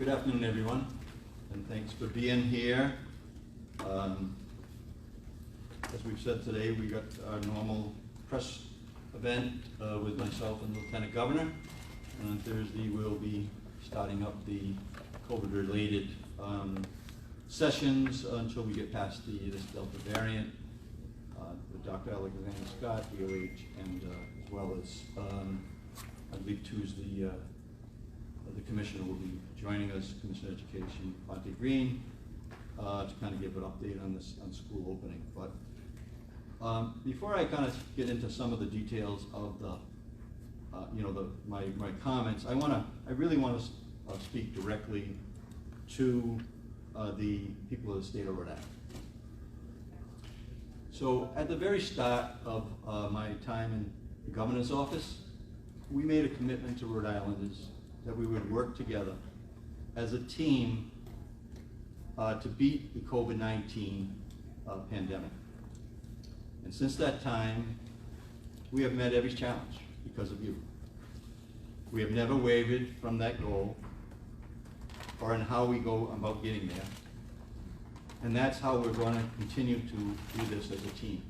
Good afternoon, everyone, and thanks for being here. As we've said today, we got our normal press event with myself and the Lieutenant Governor, and on Thursday we'll be starting up the COVID-related sessions until we get past this Delta variant with Dr. Alexander Scott, Outrage, and as well as I believe Tuesday the Commissioner will be joining us, Commissioner of Education, Monte Green, to kind of give an update on this school opening. But before I kind of get into some of the details of my comments, I really want to speak directly to the people of the state of Rhode Island. So at the very start of my time in the governor's office, we made a commitment to Rhode Islanders that we would work together as a team to beat the COVID-19 pandemic. And since that time, we have met every challenge because of you. We have never wavered from that goal or in how we go about getting there. And that's how we're going to continue to do this as a team.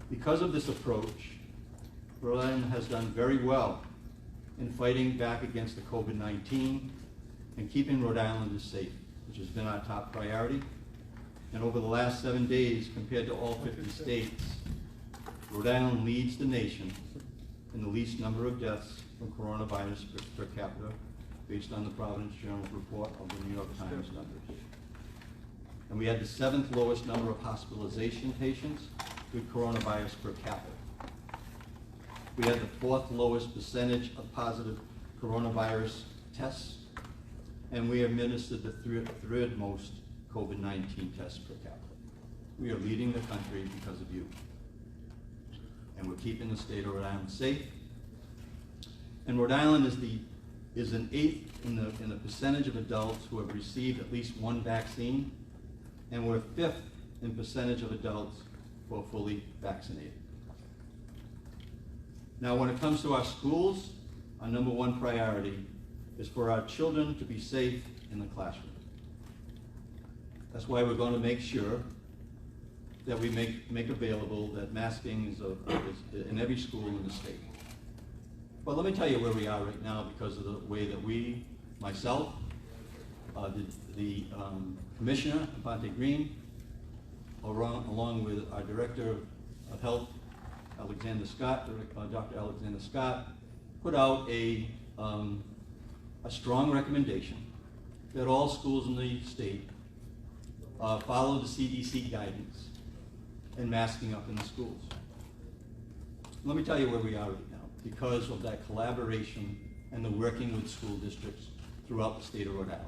Because of this approach, Rhode Island has done very well in fighting back against the COVID-19 and keeping Rhode Islanders safe, which has been our top priority. And over the last 7 days, compared to all 50 states, Rhode Island leads the nation in the least number of deaths from coronavirus per capita, based on the Providence Journal report of the New York Times numbers. And we had the 7th lowest number of hospitalization patients with coronavirus per capita. We had the 4th lowest percentage of positive coronavirus tests, and we administered the third most COVID-19 tests per capita. We are leading the country because of you. And we're keeping the state of Rhode Island safe. And Rhode Island is an 8th in the percentage of adults who have received at least one vaccine, and we're 5th in percentage of adults who are fully vaccinated. Now, when it comes to our schools, our number one priority is for our children to be safe in the classroom. That's why we're going to make sure that we make available that masking is in every school in the state. But let me tell you where we are right now because of the way that we, myself, the Commissioner, Monte Green, along with our Director of Health, Alexander Scott, Dr. Alexander Scott, put out a strong recommendation that all schools in the state follow the CDC guidance in masking up in the schools. Let me tell you where we are right now because of that collaboration and the working with school districts throughout the state of Rhode Island.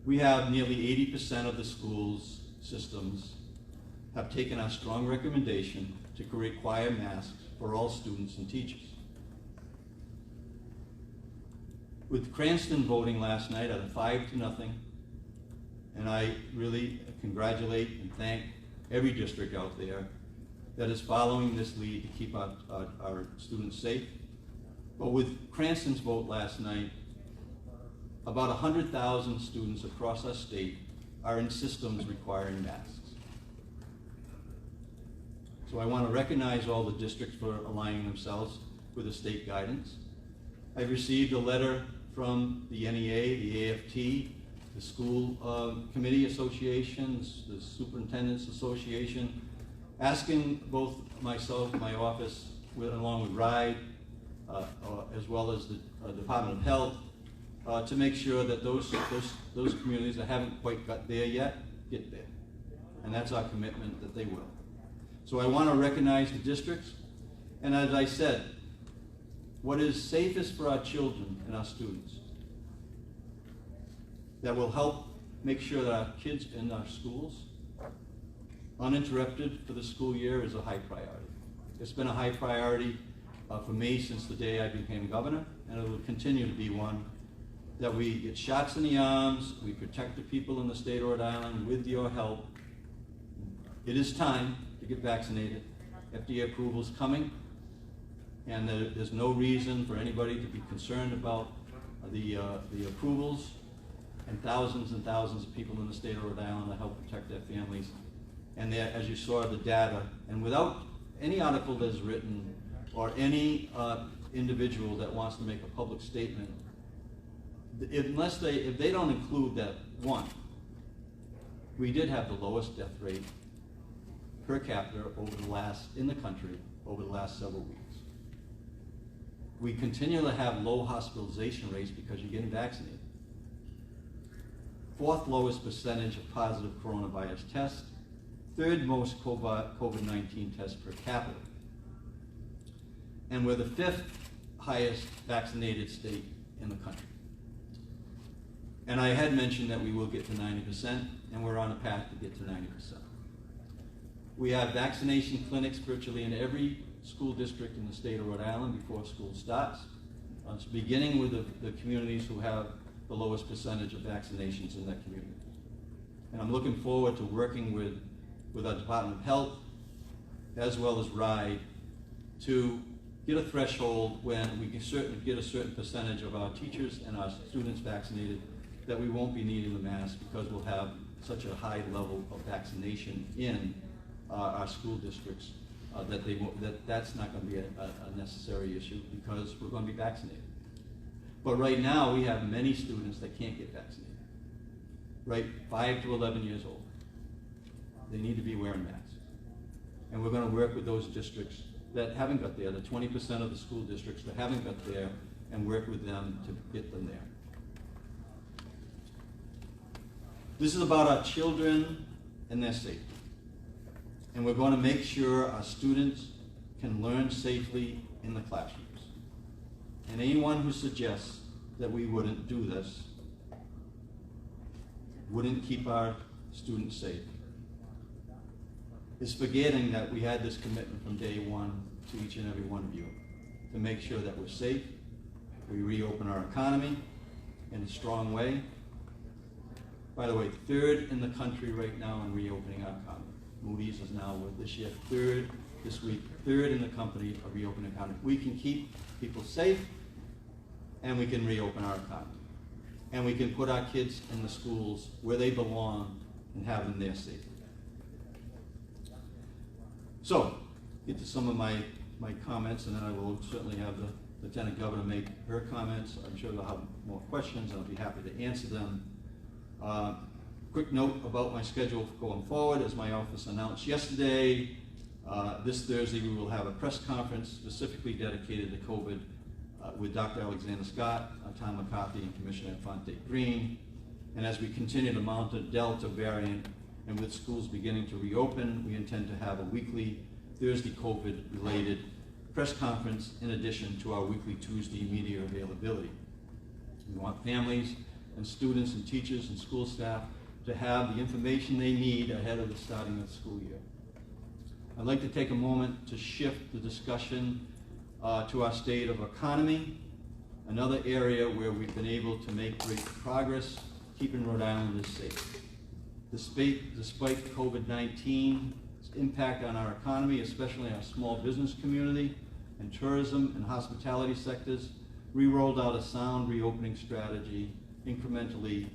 We have nearly 80% of the schools systems have taken our strong recommendation to require masks for all students and teachers. With Cranston voting last night at a 5-0, and I really congratulate and thank every district out there that is following this lead to keep our students safe. But with Cranston's vote last night, about 100,000 students across our state are in systems requiring masks. So I want to recognize all the districts for aligning themselves with the state guidance. I received a letter from the NEA, the AFT, the School Committee Associations, the Superintendent's Association, asking both myself, my office, along with RIDE, as well as the Department of Health, to make sure that those communities that haven't quite got there yet, get there. And that's our commitment that they will. So I want to recognize the districts, and as I said, what is safest for our children and our students that will help make sure that our kids in our schools uninterrupted for the school year is a high priority. It's been a high priority for me since the day I became governor, and it will continue to be one that we get shots in the arms, we protect the people in the state of Rhode Island with your help. It is time to get vaccinated. FDA approval is coming. and there's no reason for anybody to be concerned about the approvals, and thousands of people in the state of Rhode Island to help protect their families. And there, as you saw, the data, and without any article that's written or any individual that wants to make a public statement, if they don't include that one, we did have the lowest death rate per capita in the country over the last several weeks. We continue to have low hospitalization rates because you're getting vaccinated. Fourth lowest percentage of positive coronavirus tests, third most COVID-19 tests per capita. And we're the fifth highest vaccinated state in the country. And I had mentioned that we will get to 90%, and we're on a path to get to 90%. We have vaccination clinics virtually in every school district in the state of Rhode Island before school starts. It's beginning with the communities who have the lowest percentage of vaccinations in that community. And I'm looking forward to working with our Department of Health as well as RIDE to get a threshold when we can certainly get a certain percentage of our teachers and our students vaccinated that we won't be needing the mask because we'll have such a high level of vaccination in our school districts that's not going to be a necessary issue because we're going to be vaccinated. But right now we have many students that can't get vaccinated, right? 5 to 11 years old. They need to be wearing masks. And we're going to work with those districts that haven't got there, the 20% of the school districts that haven't got there, and work with them to get them there. This is about our children and their safety. And we're going to make sure our students can learn safely in the classrooms. And anyone who suggests that we wouldn't do this wouldn't keep our students safe is forgetting that we had this commitment from day one to each and every one of you to make sure that we're safe, we reopen our economy in a strong way. By the way, third in the country right now in reopening our economy. Moody's is now, this year, third in the company of reopening the economy. We can keep people safe, and we can reopen our economy. And we can put our kids in the schools where they belong and have them there safely. So, get to some of my comments, and then I will certainly have the Lieutenant Governor make her comments. I'm sure they'll have more questions, and I'll be happy to answer them. Quick note about my schedule going forward. As my office announced yesterday, this Thursday we will have a press conference specifically dedicated to COVID with Dr. Alexander Scott, Tom McCarthy, and Commissioner Fonte Green. And as we continue to monitor Delta variant, and with schools beginning to reopen, we intend to have a weekly Thursday COVID-related press conference in addition to our weekly Tuesday media availability. We want families and students and teachers and school staff to have the information they need ahead of the starting of the school year. I'd like to take a moment to shift the discussion to our state of economy, another area where we've been able to make great progress keeping Rhode Islanders safe. Despite COVID-19's impact on our economy, especially our small business community and tourism and hospitality sectors, we rolled out a sound reopening strategy, incrementally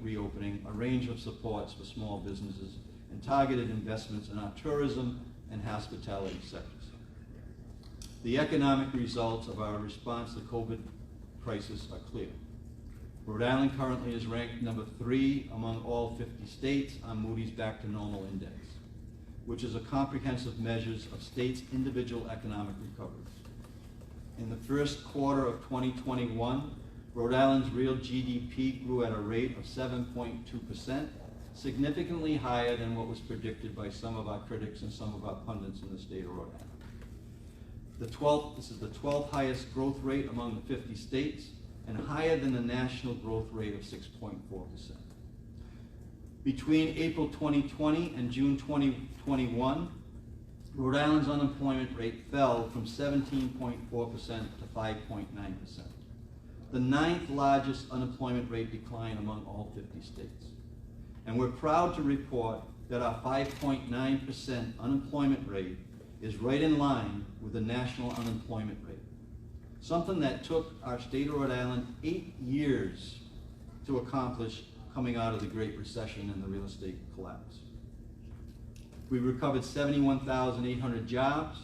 reopening a range of supports for small businesses and targeted investments in our tourism and hospitality sectors. The economic results of our response to the COVID crisis are clear. Rhode Island currently is ranked number 3 among all 50 states on Moody's Back to Normal Index, which is a comprehensive measure of states' individual economic recoveries. In the first quarter of 2021, Rhode Island's real GDP grew at a rate of 7.2%, significantly higher than what was predicted by some of our critics and some of our pundits in the state of Rhode Island. This is the 12th highest growth rate among the 50 states and higher than the national growth rate of 6.4%. Between April 2020 and June 2021, Rhode Island's unemployment rate fell from 17.4% to 5.9%. The 9th largest unemployment rate decline among all 50 states. And we're proud to report that our 5.9% unemployment rate is right in line with the national unemployment rate, something that took our state of Rhode Island 8 years to accomplish coming out of the Great Recession and the real estate collapse. We recovered 71,800 jobs,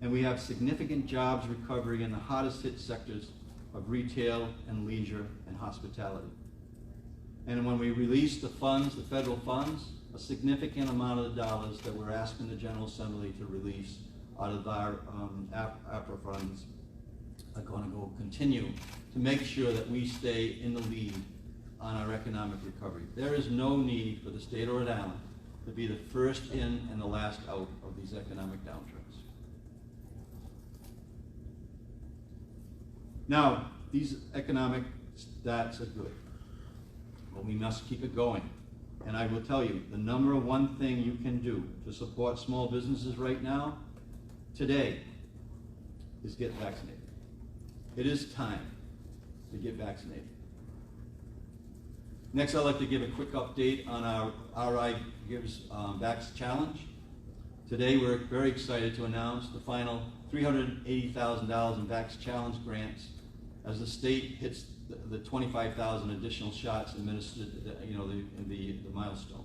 and we have significant jobs recovery in the hardest hit sectors of retail and leisure and hospitality. And when we released the funds, the federal funds, a significant amount of the dollars that we're asking the General Assembly to release out of our APRA funds are going to go continue to make sure that we stay in the lead on our economic recovery. There is no need for the state of Rhode Island to be the first in and the last out of these economic downturns. Now, these economic stats are good, but we must keep it going. And I will tell you, the number one thing you can do to support small businesses right now, today, is get vaccinated. It is time to get vaccinated. Next, I'd like to give a quick update on our RI Gives Vax Challenge. Today, we're very excited to announce the final $380,000 in Vax Challenge grants as the state hits the 25,000 additional shots administered, the milestone.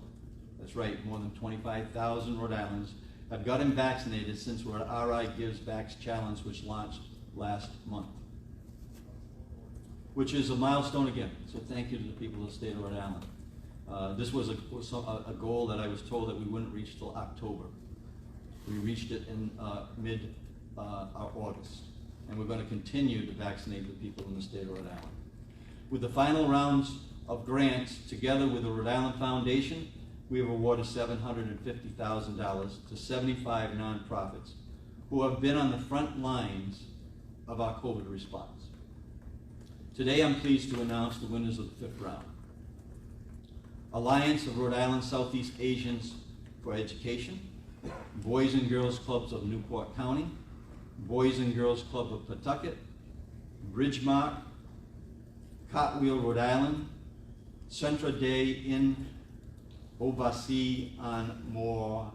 That's right, more than 25,000 Rhode Islanders have gotten vaccinated since our RI Gives Vax Challenge, which launched last month, which is a milestone again. So thank you to the people of the state of Rhode Island. This was a goal that I was told that we wouldn't reach till October. We reached it in mid-August, and we're going to continue to vaccinate the people in the state of Rhode Island. With the final rounds of grants, together with the Rhode Island Foundation, we have awarded $750,000 to 75 nonprofits who have been on the front lines of our COVID response. Today, I'm pleased to announce the winners of the 5th round. Alliance of Rhode Island Southeast Asians for Education, Boys and Girls Clubs of Newport County, Boys and Girls Club of Pawtucket, Bridgemark, Cartwheel, Rhode Island, Centra Day in Ovasi on Moha,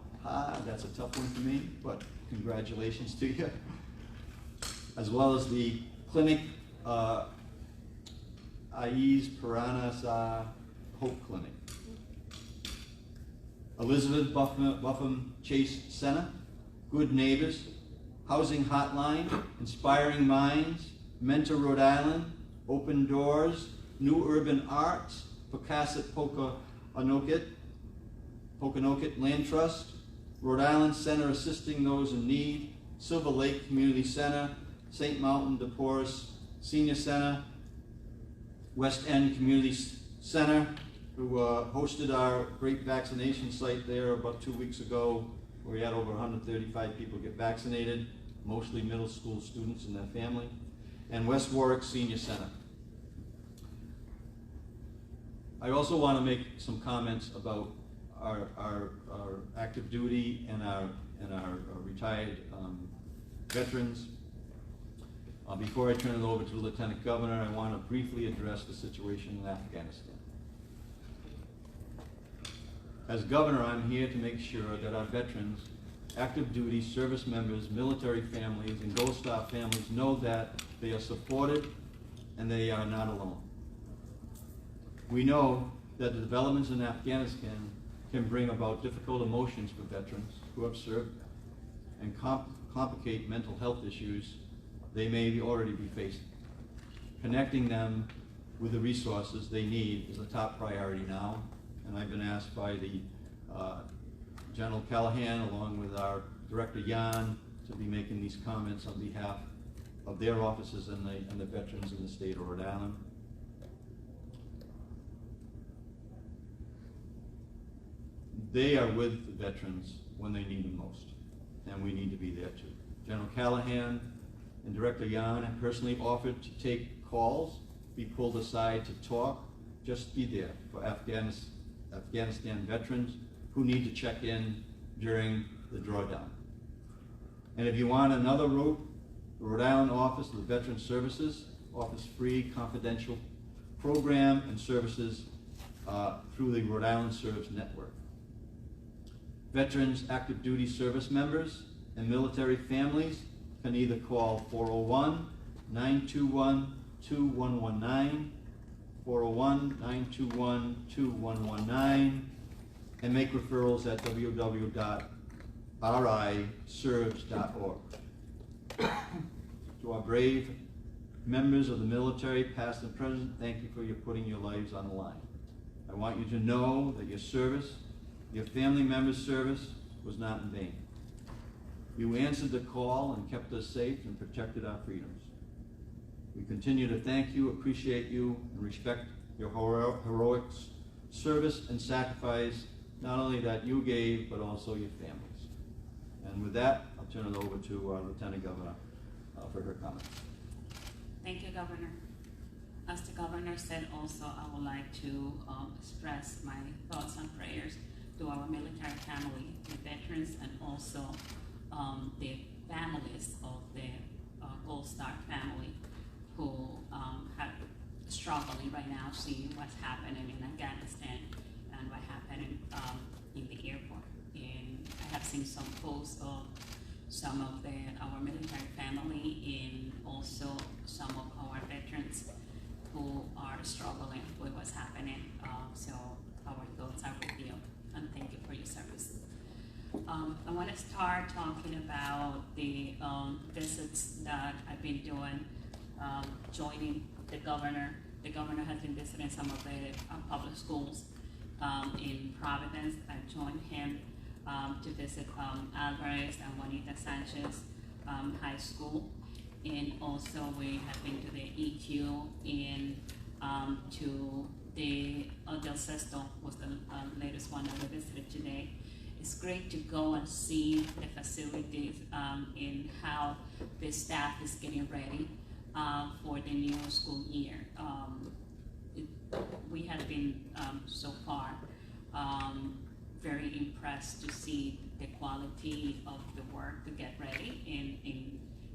that's a tough one for me, but congratulations to you. As well as the Clinic Aiz Piranha Hope Clinic. Elizabeth Buffum Chase Center, Good Neighbors, Housing Hotline, Inspiring Minds, Mentor Rhode Island, Open Doors, New Urban Arts, Pocasset Pokanoket Land Trust, Rhode Island Center Assisting Those in Need, Silver Lake Community Center, St. Mountain de Porres Senior Center, West End Community Center, who hosted our great vaccination site there about 2 weeks ago, where we had over 135 people get vaccinated, mostly middle school students and their family, and West Warwick Senior Center. I also want to make some comments about our active duty and our retired veterans. Before I turn it over to the Lieutenant Governor, I want to briefly address the situation in Afghanistan. As Governor, I'm here to make sure that our veterans, active duty service members, military families, and Gold Star families know that they are supported and they are not alone. We know that the developments in Afghanistan can bring about difficult emotions for veterans who have served and complicate mental health issues they may already be facing. Connecting them with the resources they need is a top priority now, and I've been asked by the General Callahan, along with our Director Jan, to be making these comments on behalf of their officers and the veterans in the state of Rhode Island. They are with the veterans when they need them most, and we need to be there too. General Callahan and Director Jan have personally offered to take calls, be pulled aside to talk, just be there for Afghanistan veterans who need to check in during the drawdown. And if you want another route, the Rhode Island Office of the Veteran Services offers free confidential program and services through the Rhode Island Serves Network. Veterans, active duty service members, and military families can either call 401-921-2119, 401-921-2119, and make referrals at www.riserves.org. To our brave members of the military, past and present, thank you for putting your lives on the line. I want you to know that your service, your family members' service, was not in vain. You answered the call and kept us safe and protected our freedoms. We continue to thank you, appreciate you, and respect your heroic service and sacrifice, not only that you gave, but also your families. And with that, I'll turn it over to our Lieutenant Governor for her comments. Thank you, Governor. As the Governor said also, I would like to express my thoughts and prayers to our military family, the veterans, and also the families of the Gold Star family who have struggling right now, seeing what's happening in Afghanistan and what happened in the airport. And I have seen some posts of some of our military family and also some of our veterans who are struggling with what's happening. So our thoughts are with you, and thank you for your service. I want to start talking about the visits that I've been doing, joining the governor. The governor has been visiting some of the public schools in Providence. I joined him to visit Outrage and Juanita Sanchez High School. And also we have been to the EQ and to the Del Sesto was the latest one that we visited today. It's great to go and see the facilities and how the staff is getting ready for the new school year. We have been so far very impressed to see the quality of the work to get ready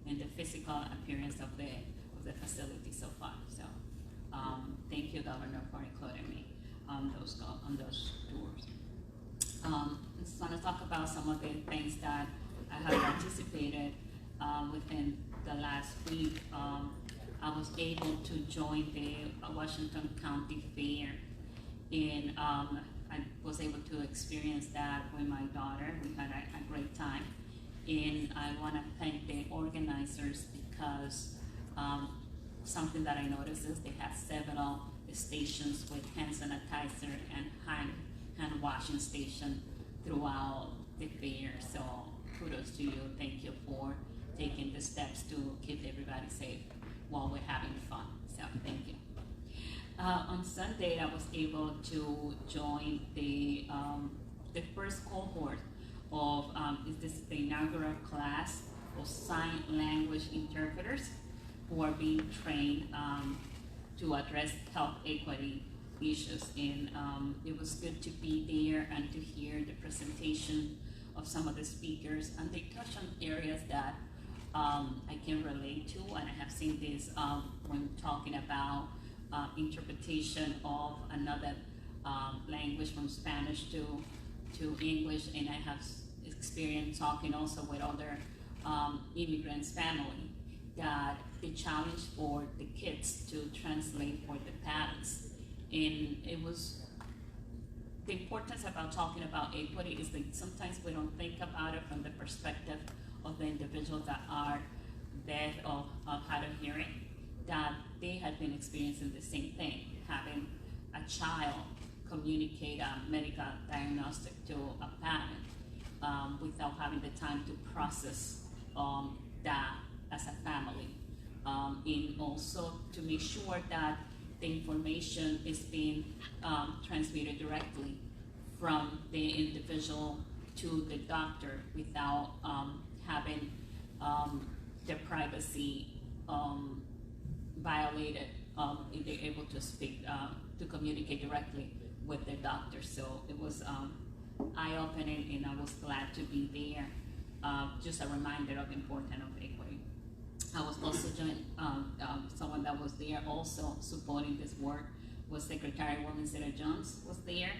and the physical appearance of the facility so far. So thank you, Governor, for including me on those tours. I just want to talk about some of the things that I have participated within the last week. I was able to join the Washington County Fair, and I was able to experience that with my daughter. We had a great time, and I want to thank the organizers because something that I noticed is they have several stations with hand sanitizer and hand washing station throughout the fair. So kudos to you. Thank you for taking the steps to keep everybody safe while we're having fun. So thank you. On Sunday, I was able to join the first cohort of this is the inaugural class of sign language interpreters who are being trained to address health equity issues. And it was good to be there and to hear the presentation of some of the speakers, and they touch on areas that I can relate to, and I have seen this when talking about interpretation of another language from Spanish to English, and I have experience talking also with other immigrants' family, that the challenge for the kids to translate for the parents. And it was, the importance about talking about equity is that sometimes we don't think about it from the perspective of the individuals that are deaf or hard of hearing, that they have been experiencing the same thing, having a child communicate a medical diagnostic to a parent without having the time to process that as a family. And also to make sure that the information is being transmitted directly from the individual to the doctor without having their privacy violated if they're able to speak, to communicate directly with their doctor. So it was eye-opening, and I was glad to be there. Just a reminder of the importance of equity. I was also joined, someone that was there also supporting this work was Secretary Woman Sarah Jones was there.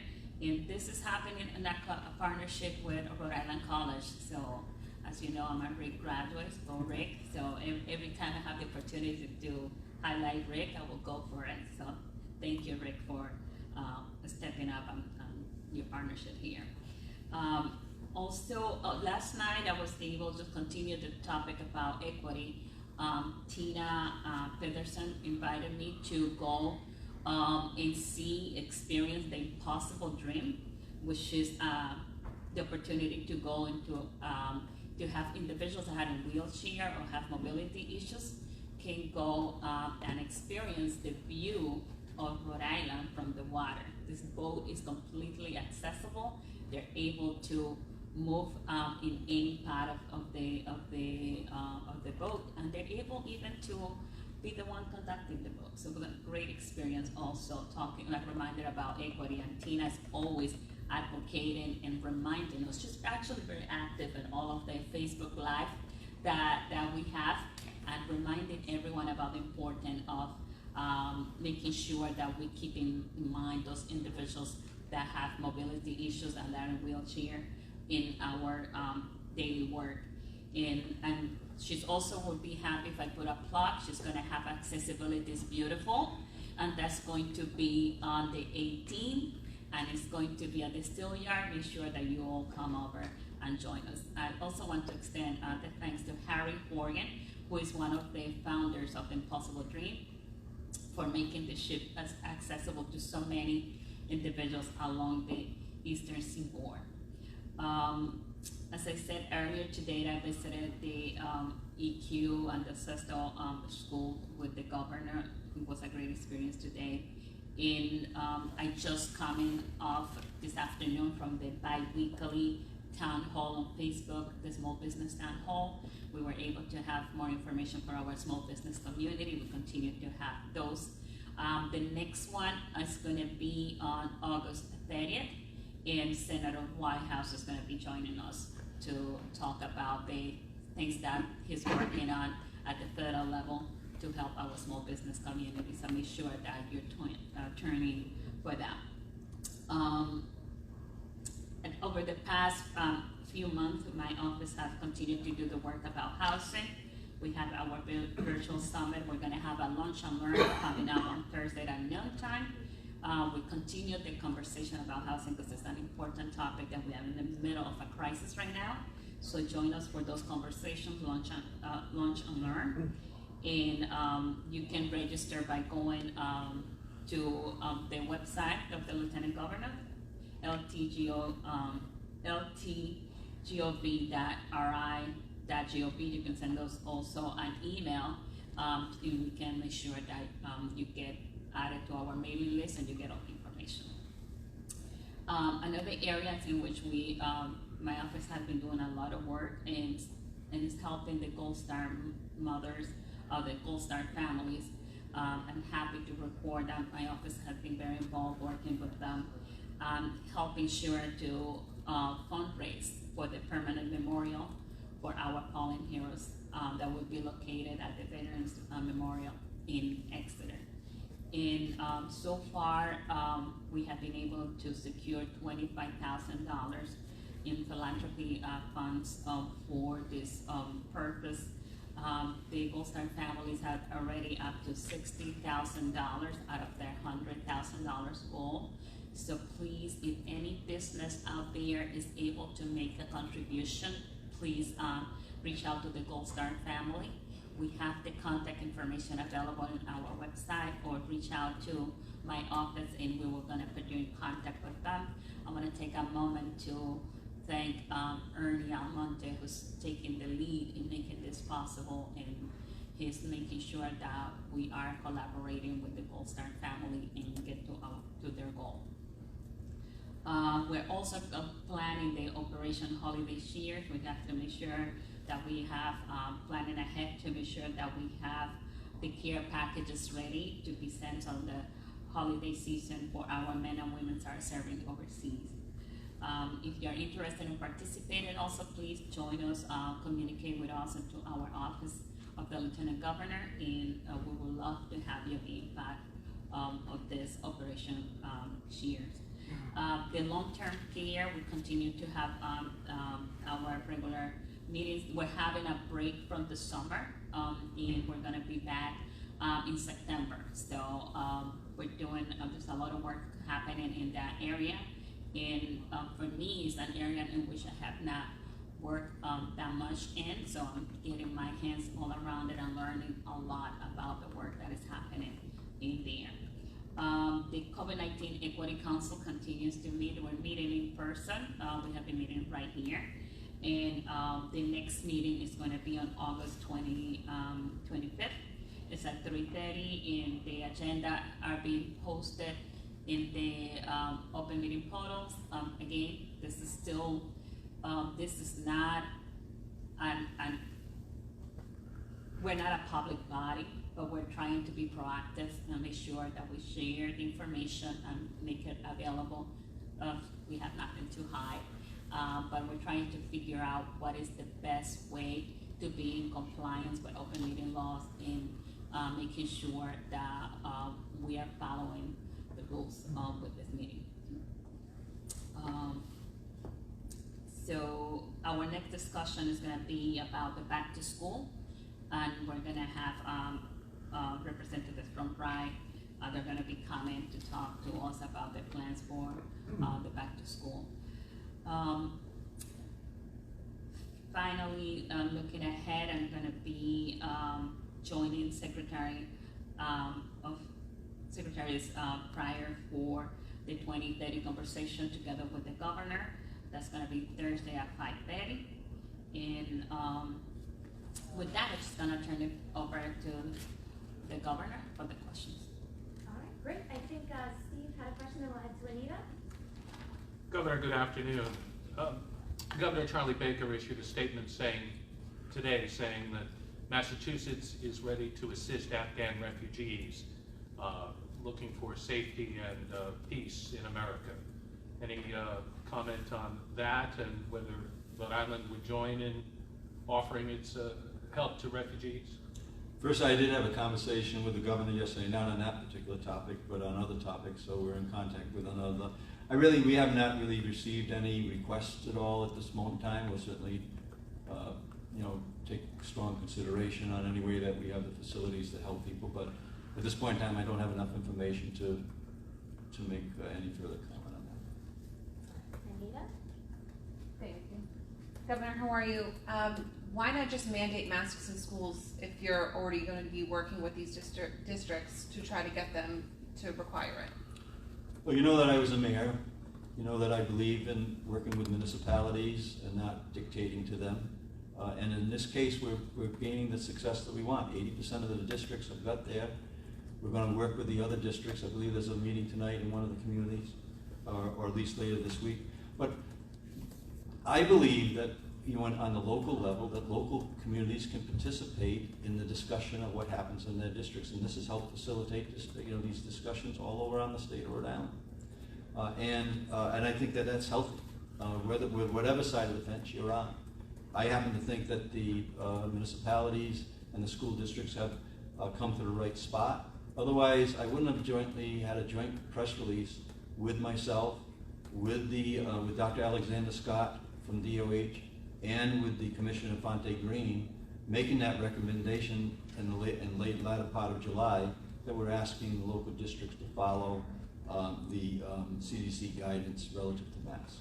And this is happening in a partnership with Rhode Island College. So As you know, I'm a Rick graduate, go Rick. So every time I have the opportunity to highlight Rick, I will go for it. So thank you, Rick, for stepping up on your partnership here. Also, last night I was able to continue the topic about equity. Tina Pedersen invited me to go and experience the impossible dream, which is the opportunity to go into, to have individuals that are in wheelchair or have mobility issues can go and experience the view of Rhode Island from the water. This boat is completely accessible. They're able to move in any part of the boat, and they're able even to be the one conducting the boat. So it was a great experience also talking, like reminded about equity, and Tina's always advocating and reminding us. She's actually very active in all of the Facebook Live that we have, and reminding everyone about the importance of making sure that we keep in mind those individuals that have mobility issues and that are in wheelchair in our daily work. And she's also would be happy if I put a plug. She's going to have Accessibility is Beautiful, and that's going to be on the 18th, and it's going to be at the Still Yard. Make sure that you all come over and join us. I also want to extend the thanks to Harry Horgan, who is one of the founders of the Impossible Dream, for making the ship as accessible to so many individuals along the Eastern Seaboard. As I said earlier today, I visited the EQ and the Cestal school with the governor. It was a great experience today. I just coming off this afternoon from the bi-weekly town hall on Facebook, the Small Business Town Hall. We were able to have more information for our small business community. We continue to have those. The next one is going to be on August 30th, and Senator Whitehouse is going to be joining us to talk about the things that he's working on at the federal level to help our small business community. So make sure that you're turning for that. And over the past few months, my office has continued to do the work about housing. We have our virtual summit. We're going to have a lunch and learn coming up on Thursday at noontime. We continue the conversation about housing because it's an important topic that we are in the middle of a crisis right now. So join us for those conversations, lunch and learn. And you can register by going to the website of the Lieutenant Governor, ltgov.ri.gov. You can send us also an email, and we can make sure that you get added to our mailing list and you get all the information. Another area in which we, my office has been doing a lot of work and is helping the Gold Star mothers, the Gold Star families. I'm happy to report that my office has been very involved working with them, helping sure to fundraise for the permanent memorial for our fallen heroes that will be located at the Veterans Memorial in Exeter. And so far, we have been able to secure $25,000 in philanthropy funds for this purpose. The Gold Star families have already up to $60,000 out of their $100,000 goal. So please, if any business out there is able to make a contribution, please reach out to the Gold Star family. We have the contact information available on our website, or reach out to my office and we were gonna put you in contact with them. I wanna take a moment to thank Ernie Almonte, who's taking the lead in making this possible, and he's making sure that we are collaborating with the Gold Star family and get to their goal. We're also planning the Operation Holiday Cheers. We have to make sure that we have planning ahead to make sure that we have the care packages ready to be sent on the holiday season for our men and women that are serving overseas. If you're interested in participating, also please join us, communicate with us into our office of the Lieutenant Governor, and we would love to have you be part of this Operation Cheers. The long-term care, we continue to have our regular meetings. We're having a break from the summer, and we're gonna be back in September. So we're doing, there's a lot of work happening in that area. And for me, it's an area in which I have not worked that much in, so I'm getting my hands all around it and learning a lot about the work that is happening in there. The COVID-19 Equity Council continues to meet. We're meeting in person. We have been meeting right here. And the next meeting is going to be on August 25th. It's at 3:30, and the agenda are being posted in the open meeting portals. Again, this is still, this is not we're not a public body, but we're trying to be proactive and make sure that we share the information and make it available. We have nothing to hide, but we're trying to figure out what is the best way to be in compliance with open meeting laws and making sure that we are following the rules with this meeting. So our next discussion is going to be about the back to school, and we're going to have representatives from Pride. They're going to be coming to talk to us about their plans for the back to school. Finally, looking ahead, I'm going to be joining Secretary's prior for the 2030 conversation together with the governor. That's going to be Thursday at 5:30. And with that, I'm just going to turn it over to the governor for the questions. All right, great. I think Steve had a question, then we'll head to Anita. Governor, good afternoon. Governor Charlie Baker issued a statement today saying that Massachusetts is ready to assist Afghan refugees looking for safety and peace in America. Any comment on that and whether Rhode Island would join in offering its help to refugees? First, I did have a conversation with the governor yesterday, not on that particular topic, but on other topics, so we're in contact with another. We have not really received any requests at all at this moment in time. We'll certainly, take strong consideration on any way that we have the facilities to help people, but at this point in time, I don't have enough information to make any further comment on that. Anita? Thank you. Governor, how are you? Why not just mandate masks in schools if you're already going to be working with these districts to try to get them to require it? Well, you know that I was a mayor. You know that I believe in working with municipalities and not dictating to them. And in this case, we're gaining the success that we want. 80% of the districts have got there. We're going to work with the other districts. I believe there's a meeting tonight in one of the communities, or at least later this week. But I believe that on the local level, that local communities can participate in the discussion of what happens in their districts, and this has helped facilitate these discussions all around the state of Rhode Island. And I think that that's healthy, with whatever side of the fence you're on. I happen to think that the municipalities and the school districts have come to the right spot. Otherwise, I wouldn't have had a joint press release with myself, with Dr. Alexander Scott from DOH, and with the Commissioner Fonte Green, making that recommendation in the latter part of July that we're asking the local districts to follow the CDC guidance relative to masks.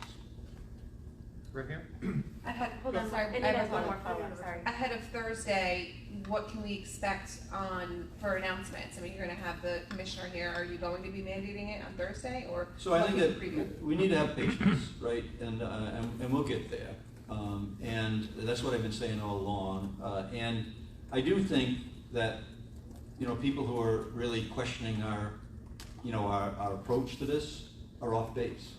Right here. Hold on, sorry, Anita has one more follow-up, sorry. Ahead of Thursday, what can we expect for announcements? I mean, you're going to have the commissioner here. Are you going to be mandating it on Thursday, or? So I think that we need to have patience, right? And we'll get there. And that's what I've been saying all along. And I do think that people who are really questioning our approach to this are off base.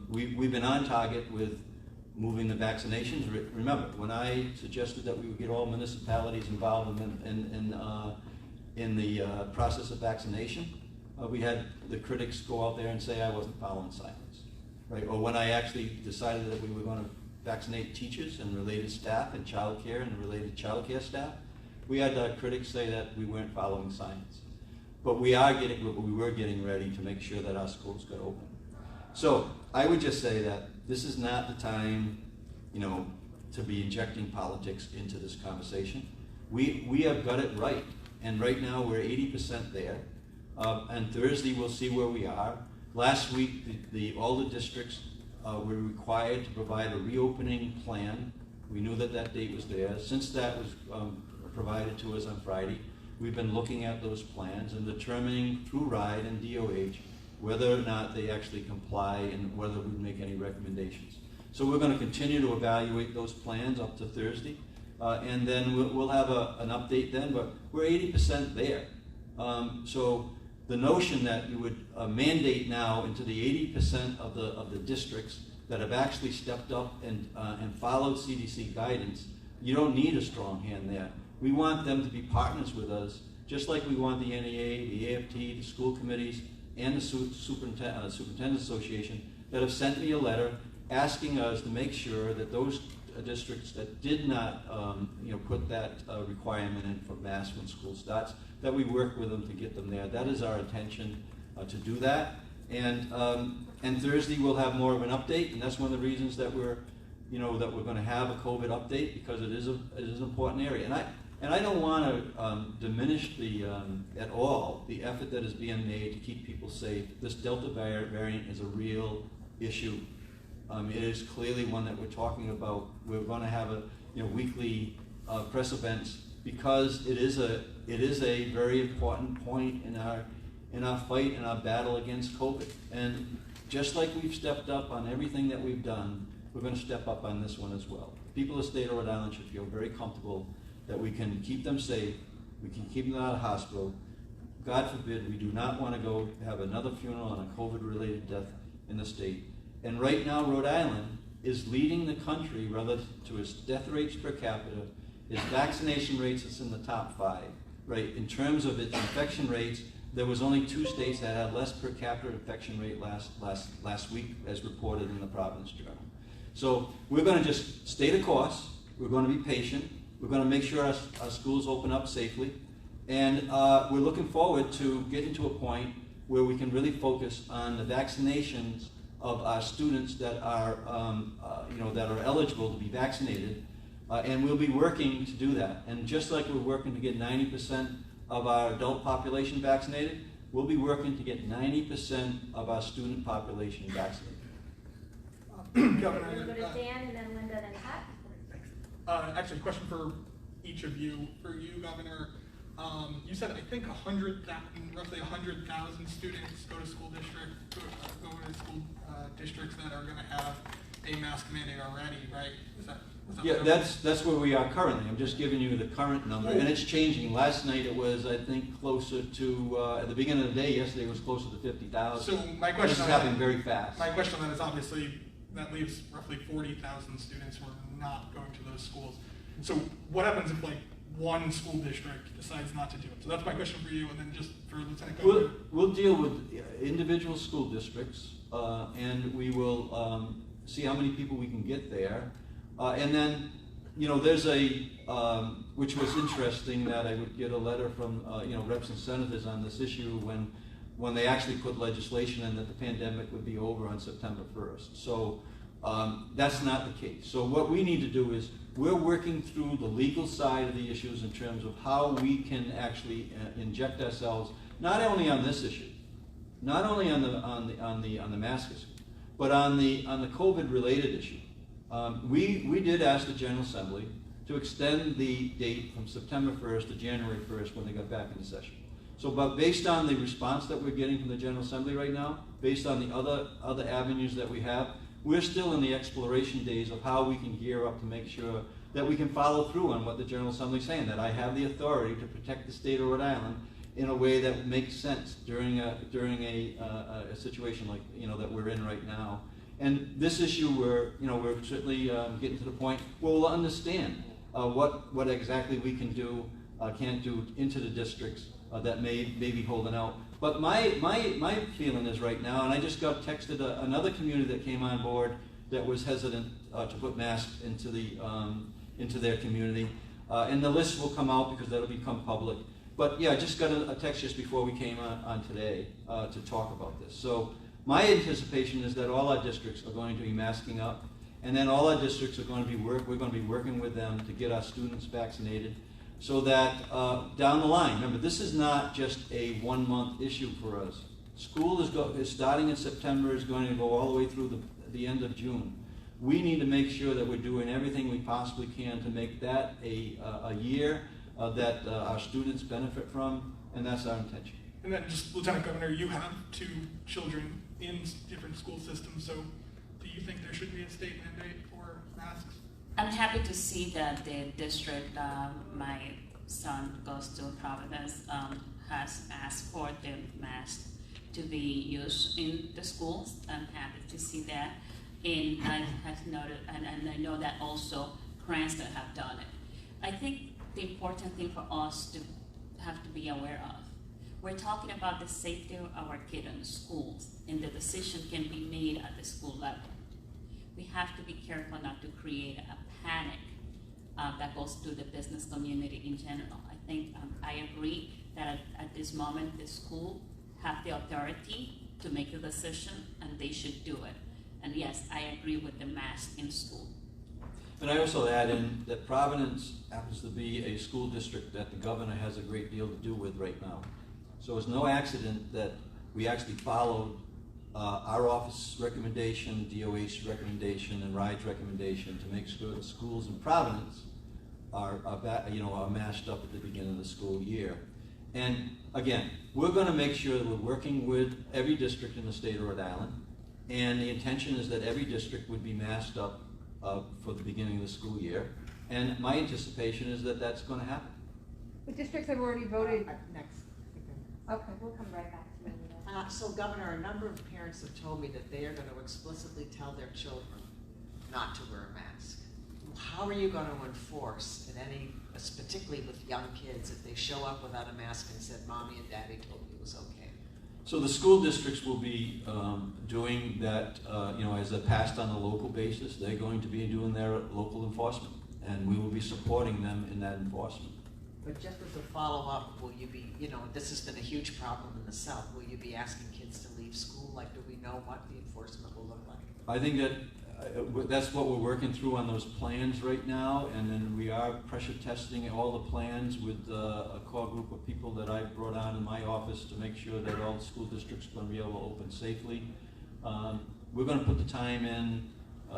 We've been on target with moving the vaccinations. Remember, when I suggested that we would get all municipalities involved in the process of vaccination, we had the critics go out there and say I wasn't following science, right? Or when I actually decided that we were going to vaccinate teachers and related staff and child care and related child care staff, we had critics say that we weren't following science. But we were getting ready to make sure that our schools got open. So I would just say that this is not the time, to be injecting politics into this conversation. We have got it right, and right now we're 80% there. And Thursday we'll see where we are. Last week, all the districts were required to provide a reopening plan. We knew that that date was there. Since that was provided to us on Friday, we've been looking at those plans and determining through RIDE and DOH whether or not they actually comply and whether we make any recommendations. So we're going to continue to evaluate those plans up to Thursday, and then we'll have an update then, but we're 80% there. So the notion that you would mandate now into the 80% of the districts that have actually stepped up and followed CDC guidance, you don't need a strong hand there. We want them to be partners with us, just like we want the NEA, the AFT, the school committees, and the Superintendent Association that have sent me a letter asking us to make sure that those districts that did not put that requirement in for masks when school starts, that we work with them to get them there. That is our intention to do that. And Thursday we'll have more of an update, and that's one of the reasons that we're going to have a COVID update, because it is an important area. And I don't want to diminish at all the effort that is being made to keep people safe. This Delta variant is a real issue. It is clearly one that we're talking about. We're going to have weekly press events, because it is a very important point in our fight, in our battle against COVID. And just like we've stepped up on everything that we've done, we're going to step up on this one as well. People of the state of Rhode Island should feel very comfortable that we can keep them safe, we can keep them out of hospital. God forbid, we do not want to go have another funeral on a COVID-related death in the state. And right now, Rhode Island is leading the country relative to its death rates per capita, its vaccination rates. It's in the top 5, right? In terms of its infection rates, there was only 2 states that had less per capita infection rate last week, as reported in the Providence Journal. So we're going to just stay the course. We're going to be patient. We're going to make sure our schools open up safely. And we're looking forward to getting to a point where we can really focus on the vaccinations of our students that are, that are eligible to be vaccinated. And we'll be working to do that. And just like we're working to get 90% of our adult population vaccinated, we'll be working to get 90% of our student population vaccinated. We'll go to Dan, and then Linda, then Pat. Actually, a question for each of you. For you, Governor, you said I think roughly 100,000 students go to school districts that are going to have a mask mandate already, right? Is that Yeah, that's where we are currently. I'm just giving you the current number, and it's changing. Last night it was, I think, closer to at the beginning of the day. Yesterday it was closer to 50,000. So my question this is happening very fast. My question on that is, obviously that leaves roughly 40,000 students who are not going to those schools. So what happens if one school district decides not to do it? So that's my question for you, and then just for Lieutenant Governor. We'll deal with individual school districts, and we will see how many people we can get there. And then, there's which was interesting that I would get a letter from, reps and senators on this issue when they actually put legislation in that the pandemic would be over on September 1st. So that's not the case. So what we need to do is we're working through the legal side of the issues in terms of how we can actually inject ourselves, not only on this issue, not only on the mask issue, but on the COVID-related issue. We did ask the General Assembly to extend the date from September 1st to January 1st when they got back into session. So, but based on the response that we're getting from the General Assembly right now, based on the other avenues that we have, we're still in the exploration days of how we can gear up to make sure that we can follow through on what the General Assembly is saying, that I have the authority to protect the state of Rhode Island in a way that makes sense during a situation like that we're in right now. And this issue, we're certainly getting to the point where we'll understand what exactly we can do, can't do into the districts that may be holding out. But my feeling is right now, and I just got texted another community that came on board that was hesitant to put masks into their community, and the list will come out because that'll become public. But yeah, I just got a text just before we came on today to talk about this. So my anticipation is that all our districts are going to be masking up, And then all our districts are going to be we're going to be working with them to get our students vaccinated, so that down the line, remember, this is not just a 1 month issue for us. School is starting in September, is going to go all the way through the end of June. We need to make sure that we're doing everything we possibly can to make that a year that our students benefit from, and that's our intention. And then just, Lieutenant Governor, you have 2 children in different school systems, so do you think there should be a state mandate for masks? I'm happy to see that the district my son goes to, Providence, has asked for the mask to be used in the schools. I'm happy to see that. And I have noted, and I know that also Cranston have done it. I think the important thing for us to have to be aware of, we're talking about the safety of our kids in the schools, and the decision can be made at the school level. We have to be careful not to create a panic that goes through the business community in general. I think I agree that at this moment the school have the authority to make a decision, and they should do it. And yes, I agree with the mask in school. And I also add in that Providence happens to be a school district that the governor has a great deal to do with right now. So it's no accident that we actually followed our office recommendation, DOH recommendation, and RIDE's recommendation to make sure the schools in Providence are masked up at the beginning of the school year. And again, we're going to make sure that we're working with every district in the state of Rhode Island, and the intention is that every district would be masked up for the beginning of the school year. And my anticipation is that that's going to happen. The districts have already voted. Next. Okay. We'll come right back to you. So Governor, a number of parents have told me that they are going to explicitly tell their children not to wear a mask. How are you going to enforce, particularly with young kids, if they show up without a mask and said, Mommy and Daddy told me it was okay? So the school districts will be doing that, as they're passed on a local basis. They're going to be doing their local enforcement, and we will be supporting them in that enforcement. But just as a follow-up, will you be, this has been a huge problem in the South, will you be asking kids to leave school? Like, do we know what the enforcement will look like? I think that that's what we're working through on those plans right now, and then we are pressure testing all the plans with a core group of people that I brought on in my office to make sure that all the school districts are going to be able to open safely. We're going to put the time in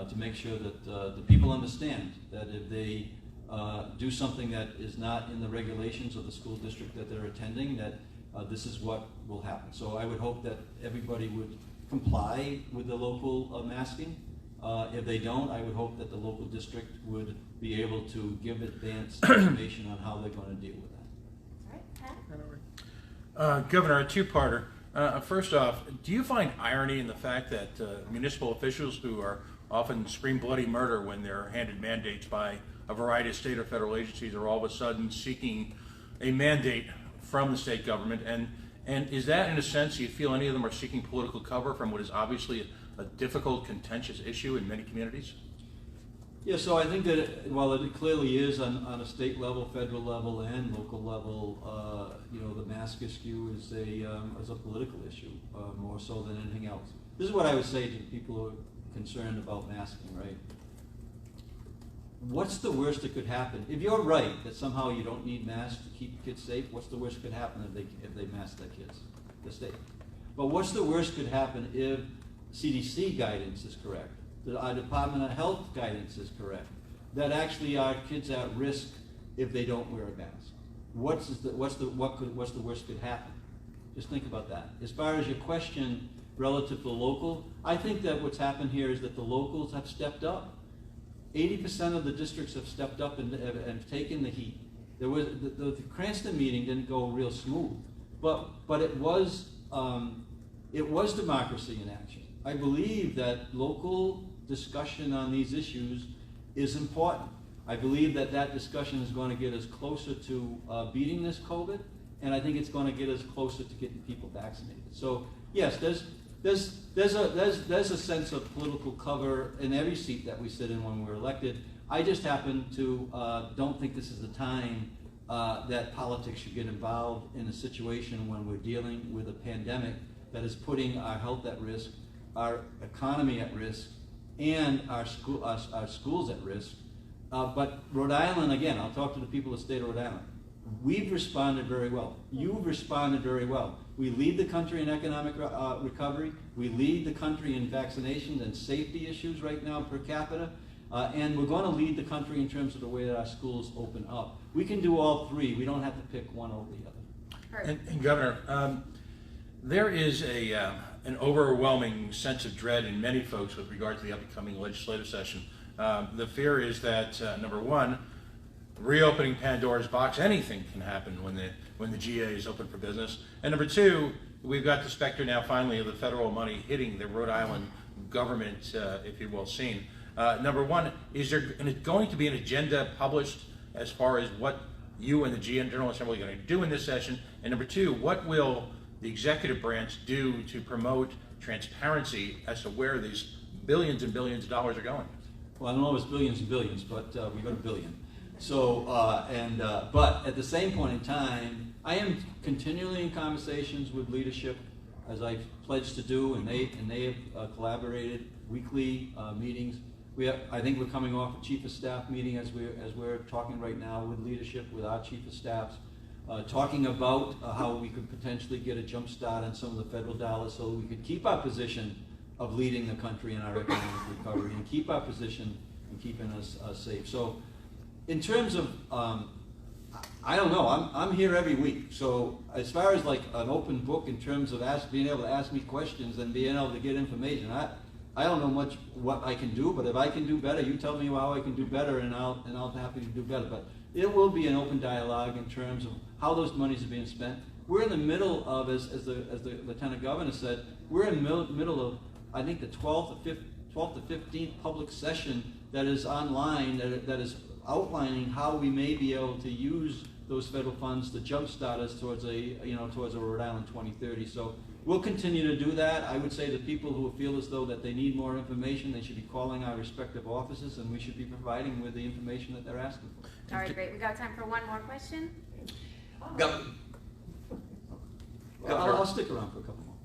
to make sure that the people understand that if they do something that is not in the regulations of the school district that they're attending, that this is what will happen. So I would hope that everybody would comply with the local masking. If they don't, I would hope that the local district would be able to give advanced information on how they're going to deal with that. All right, Pat? Governor, a two-parter. First off, do you find irony in the fact that municipal officials who are often scream bloody murder when they're handed mandates by a variety of state or federal agencies are all of a sudden seeking a mandate from the state government? And is that, in a sense, do you feel any of them are seeking political cover from what is obviously a difficult, contentious issue in many communities? Yeah, so I think that while it clearly is on a state level, federal level, and local level, the mask issue is a political issue more so than anything else. This is what I would say to people who are concerned about masking, right? What's the worst that could happen? If you're right that somehow you don't need masks to keep kids safe, what's the worst that could happen if they mask their kids? The state. But what's the worst that could happen if CDC guidance is correct, that our Department of Health guidance is correct, that actually our kids are at risk if they don't wear a mask? What's the worst that could happen? Just think about that. As far as your question relative to local, I think that what's happened here is that the locals have stepped up. 80% of the districts have stepped up and taken the heat. There was the Cranston meeting didn't go real smooth, but it was democracy in action. I believe that local discussion on these issues is important. I believe that discussion is going to get us closer to beating this COVID, and I think it's going to get us closer to getting people vaccinated. So yes, there's a sense of political cover in every seat that we sit in when we're elected. I just happen to don't think this is the time that politics should get involved in a situation when we're dealing with a pandemic that is putting our health at risk, our economy at risk, and our schools at risk. But Rhode Island, again, I'll talk to the people of the state of Rhode Island. We've responded very well. You've responded very well. We lead the country in economic recovery. We lead the country in vaccinations and safety issues right now per capita. And we're going to lead the country in terms of the way that our schools open up. We can do all three. We don't have to pick one over the other. And Governor, there is an overwhelming sense of dread in many folks with regard to the upcoming legislative session. The fear is that, number one, reopening Pandora's box, anything can happen when the GA is open for business. And number two, we've got the specter now finally of the federal money hitting the Rhode Island government, if you will, scene. Number one, is there going to be an agenda published as far as what you and the GA and General Assembly are going to do in this session? And number two, what will the executive branch do to promote transparency as to where these billions and billions of dollars are going? Well, I don't know if it's billions and billions, but we got a billion. So, but at the same point in time, I am continually in conversations with leadership, as I've pledged to do, and they have collaborated, weekly meetings. I think we're coming off a chief of staff meeting as we're talking right now with leadership, with our chief of staffs, talking about how we could potentially get a jump start on some of the federal dollars so we could keep our position of leading the country in our economic recovery and keep our position in keeping us safe. So in terms of, I don't know, I'm here every week. So as far as like an open book in terms of being able to ask me questions and being able to get information, I don't know much what I can do, but if I can do better, you tell me how I can do better, and I'll be happy to do better. But it will be an open dialogue in terms of how those monies are being spent. We're in the middle of, as the Lieutenant Governor said, we're in the middle of, I think, the 12th to 15th public session that is online, that is outlining how we may be able to use those federal funds to jumpstart us towards a Rhode Island 2030. So we'll continue to do that. I would say to people who feel as though that they need more information, they should be calling our respective offices, and we should be providing with the information that they're asking for. All right, great. We got time for one more question. I'll stick around for a couple more.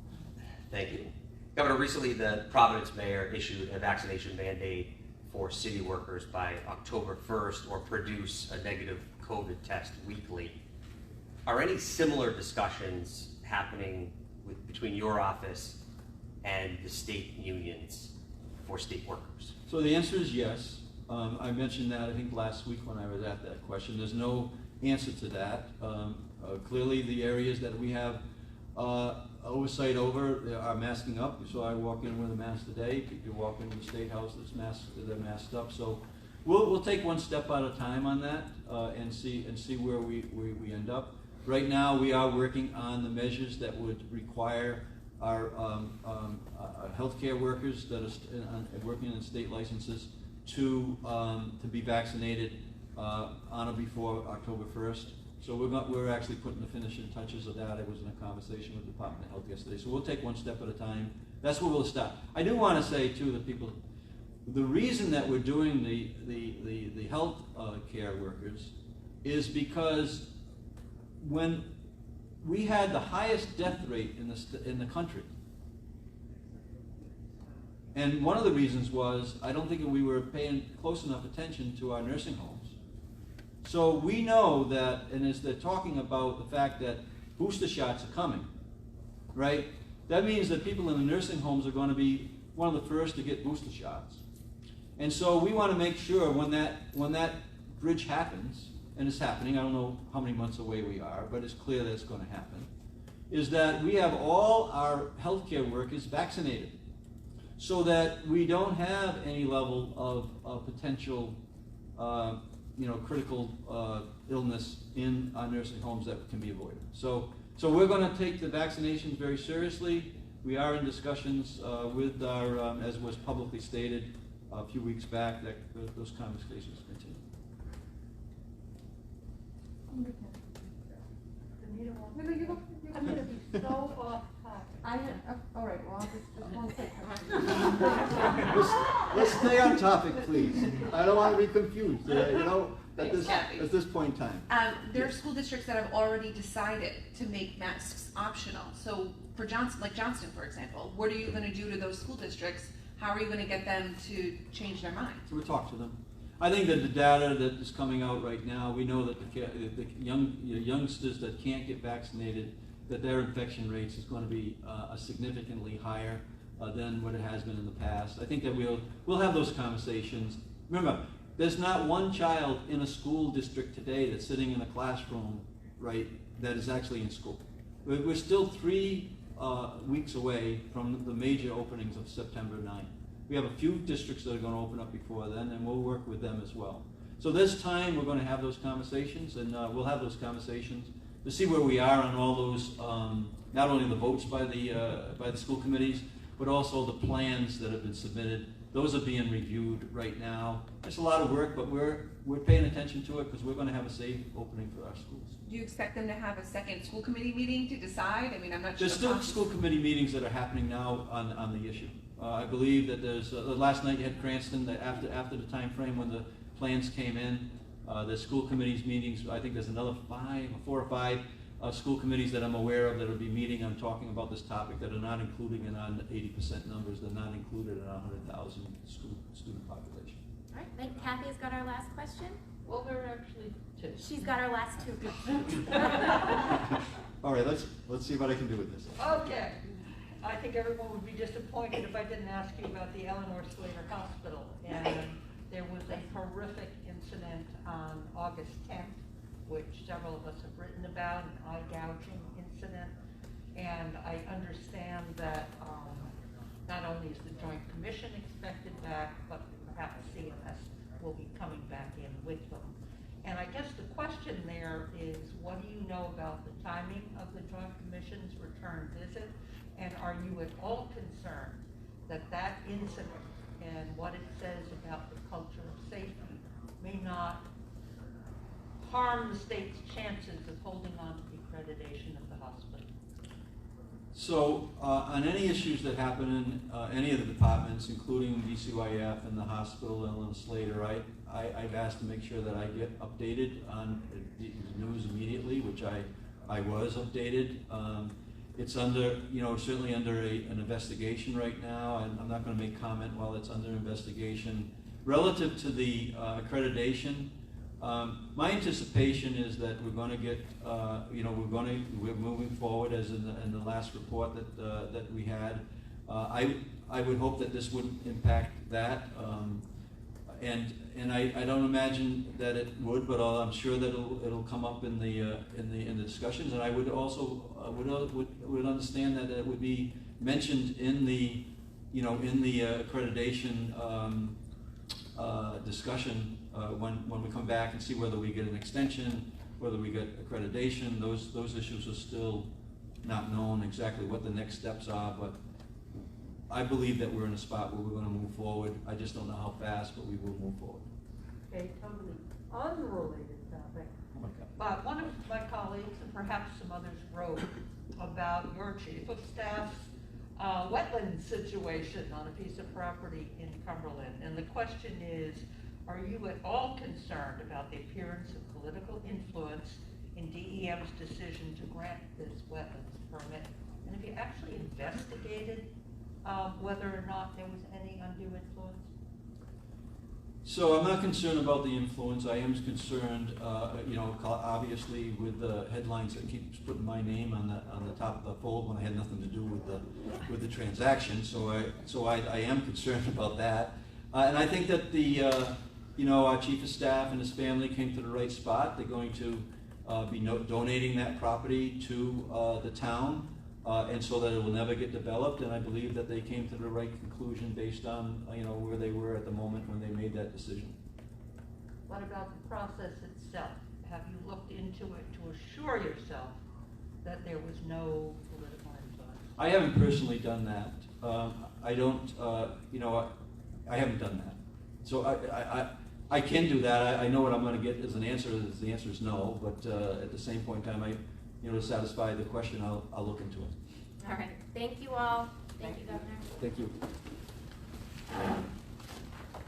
Thank you. Governor, recently the Providence mayor issued a vaccination mandate for city workers by October 1st or produce a negative COVID test weekly. Are any similar discussions happening between your office and the state unions for state workers? So the answer is yes. I mentioned that I think last week when I was at that question. There's no answer to that. Clearly the areas that we have oversight over are masking up. So I walk in with a mask today. People walk into the State House, they're masked up. So we'll take one step at a time on that and see where we end up. Right now we are working on the measures that would require our healthcare workers that are working in state licenses to be vaccinated on or before October 1st. So we're actually putting the finishing touches of that. I was in a conversation with the Department of Health yesterday. So we'll take one step at a time. That's where we'll start. I do want to say too that people, the reason that we're doing the health care workers is because when we had the highest death rate in the country, and one of the reasons was I don't think we were paying close enough attention to our nursing homes. So we know that, and as they're talking about the fact that booster shots are coming, right? That means that people in the nursing homes are going to be one of the first to get booster shots. And so we want to make sure when that bridge happens, and it's happening, I don't know how many months away we are, but it's clear that it's going to happen, is that we have all our healthcare workers vaccinated so that we don't have any level of potential critical illness in our nursing homes that can be avoided. So we're going to take the vaccinations very seriously. We are in discussions with our, as was publicly stated a few weeks back, that those conversations continue. I'm going to be so off topic. All right, well, just one quick question. Let's stay on topic, please. I don't want to be confused, at this point in time. There are school districts that have already decided to make masks optional. So for Johnston, for example, what are you going to do to those school districts how are you gonna get them to change their mind? So we'll talk to them. I think that the data that is coming out right now, we know that the youngsters that can't get vaccinated, that their infection rates is going to be significantly higher than what it has been in the past. I think that we'll have those conversations. Remember, there's not one child in a school district today that's sitting in a classroom, right, that is actually in school. We're still 3 weeks away from the major openings of September 9th. We have a few districts that are going to open up before then, and we'll work with them as well. So this time, we're going to have those conversations, and we'll have those conversations to see where we are on all those, not only the votes by the school committees, but also the plans that have been submitted. Those are being reviewed right now. It's a lot of work, but we're paying attention to it because we're going to have a safe opening for our schools. Do you expect them to have a second school committee meeting to decide? I mean, I'm not sure. There's still school committee meetings that are happening now on the issue. I believe that there's, last night you had Cranston, that after the time frame when the plans came in, the school committees meetings, I think there's another 4 or 5 school committees that I'm aware of that will be meeting on talking about this topic that are not including it on the 80% numbers, they're not included in our 100,000 student population. All right, then Kathy's got our last question. Well, there are actually 2. She's got our last 2 questions. All right, let's see what I can do with this. Okay. I think everyone would be disappointed if I didn't ask you about the Eleanor Slater Hospital. And there was a horrific incident on August 10th, which several of us have written about, an eye gouging incident. And I understand that not only is the Joint Commission expected back, but perhaps CMS will be coming back in with them. And I guess the question there is, what do you know about the timing of the Joint Commission's return visit? And are you at all concerned that that incident and what it says about the culture of safety may not harm the state's chances of holding on to the accreditation of the hospital? So on any issues that happen in any of the departments, including DCYF and the hospital and Slater, I've asked to make sure that I get updated on the news immediately, which I was updated. It's under, certainly under an investigation right now, and I'm not going to make comment while it's under investigation. Relative to the accreditation, my anticipation is that we're going to get, we're moving forward as in the last report that we had. I would hope that this wouldn't impact that, and I don't imagine that it would, but I'm sure that it'll come up in the discussions, and I would also would understand that it would be mentioned in the accreditation discussion when we come back and see whether we get an extension, whether we get accreditation. Those issues are still not known exactly what the next steps are, but I believe that we're in a spot where we're going to move forward. I just don't know how fast, but we will move forward. A totally unrelated topic. Oh my God. But one of my colleagues, and perhaps some others, wrote about your chief of staff's wetland situation on a piece of property in Cumberland. And the question is, are you at all concerned about the appearance of political influence in DEM's decision to grant this wetlands permit? And have you actually investigated whether or not there was any undue influence? So I'm not concerned about the influence. I am concerned, obviously with the headlines that keeps putting my name on the top of the fold when I had nothing to do with the transaction. So I am concerned about that, and I think that our chief of staff and his family came to the right spot. They're going to be donating that property to the town. And so that it will never get developed, and I believe that they came to the right conclusion based on where they were at the moment when they made that decision. What about the process itself? Have you looked into it to assure yourself that there was no political influence? I haven't personally done that. I don't, I haven't done that. So I can do that. I know what I'm going to get as an answer. The answer is no, but at the same point in time, to satisfy the question, I'll look into it. All right. Thank you all. Thank you, Governor. Thank you.